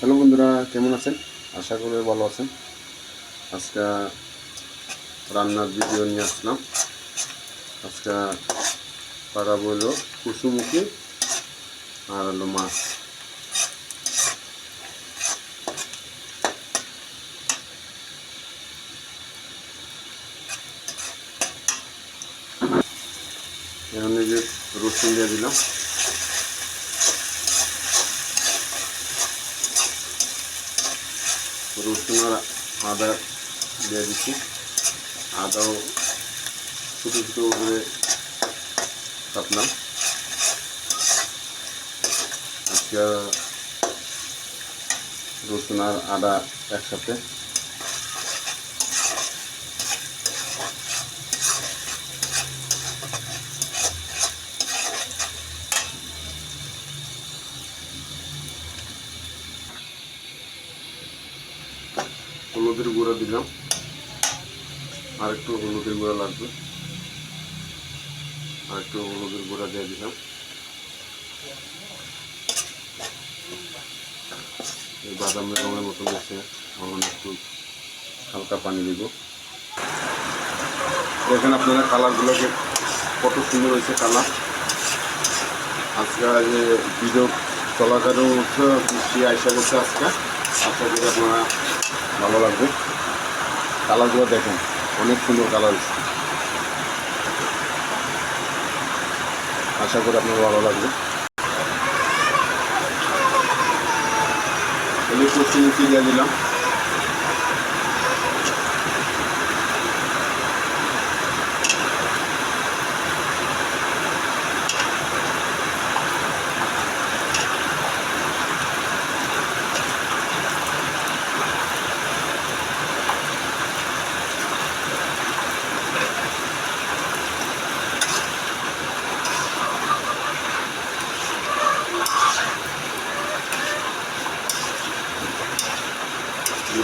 Hello বন্ধুরা, কেমন আছেন? আশা করি ভালো আছেন। আজকে রান্নার ভিডিও নিয়ে আসলাম। আজকে পাকাবো হলো কুসুমুখী আর হলো মাছ। এখানে যে রসুন দিয়ে দিলাম, রসুন আর আদা দিয়ে দিচ্ছি। আদাও ছোটো ছোটো করে কাটলাম। আজকে রসুন আর আদা একসাথে হলুদের গুঁড়া দিলাম, আর একটু হলুদের গুঁড়া লাগবে, আর একটু হলুদের গুঁড়া দিয়ে দিলাম। এই বাদামের রঙের মতো হয়েছে, এখন একটু হালকা পানি দিব। দেখেন আপনারা কালারগুলোকে কত সুন্দর হয়েছে কালার। আজকে যে ভিডিও চলাকালীন বৃষ্টি আইসা করছে আজকে, আশা করি আপনারা ভালো লাগবে। কালারগুলো দেখেন অনেক সুন্দর কালার হয়েছে, আশা করি আপনার ভালো লাগবে। এই কুচি দিয়ে দিলাম,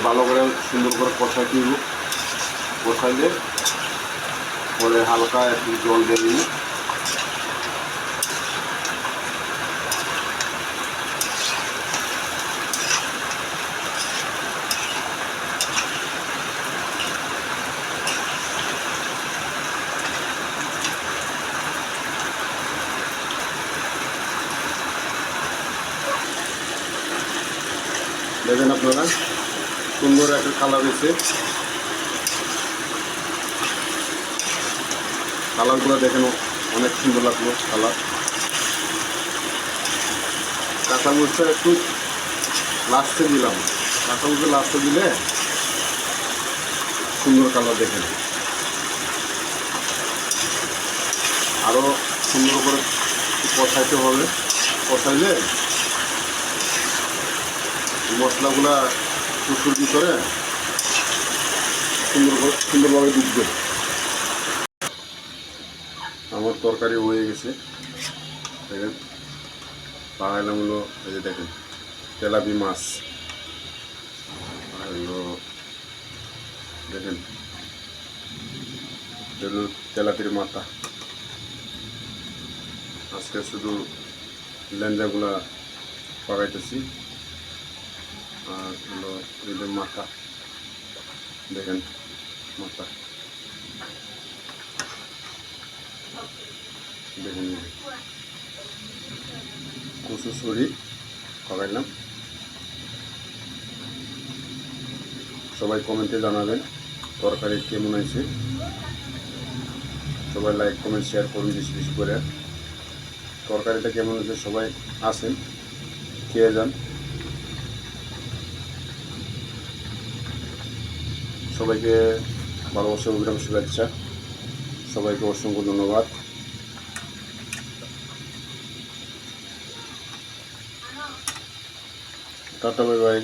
ভালো করে সুন্দর করে কষাই দিব। কষাইলে পরে হালকা একটু জল দিয়ে দিই। দেখেন আপনারা সুন্দর একটা কালার হয়েছে। কালারগুলো দেখেন অনেক সুন্দর লাগলো কালার। কাঁচামরিচটা একটু লাস্টে দিলাম, কাঁচামরিচ লাস্টে দিলে সুন্দর কালার দেখেন। আরও সুন্দর করে কষাইতে হবে, কষাইলে মশলাগুলা কুসুর ভিতরে সুন্দরভাবে ডুববে। আমার তরকারি হয়ে গেছে, দেখেন পাহাড়লাম হলো এই যে দেখেন তেলাপি মাছ, আর হলো দেখেন তেলাপির মাথা। আজকে শুধু লেঞ্জাগুলা পাকাইতেছি, আর হলো এদের মাথা দেখেন, মাথা দেখেন কচু ছড়ি পাকাইলাম। সবাই কমেন্টে জানাবেন তরকারি কেমন হয়েছে। সবাই লাইক কমেন্ট শেয়ার করুন বেশি বেশি করে। তরকারিটা কেমন হয়েছে সবাই আসেন, খেয়ে যান। সবাইকে ভালোবাসা অবিরাম শুভেচ্ছা, সবাইকে অসংখ্য ধন্যবাদ। Tata, bye bye.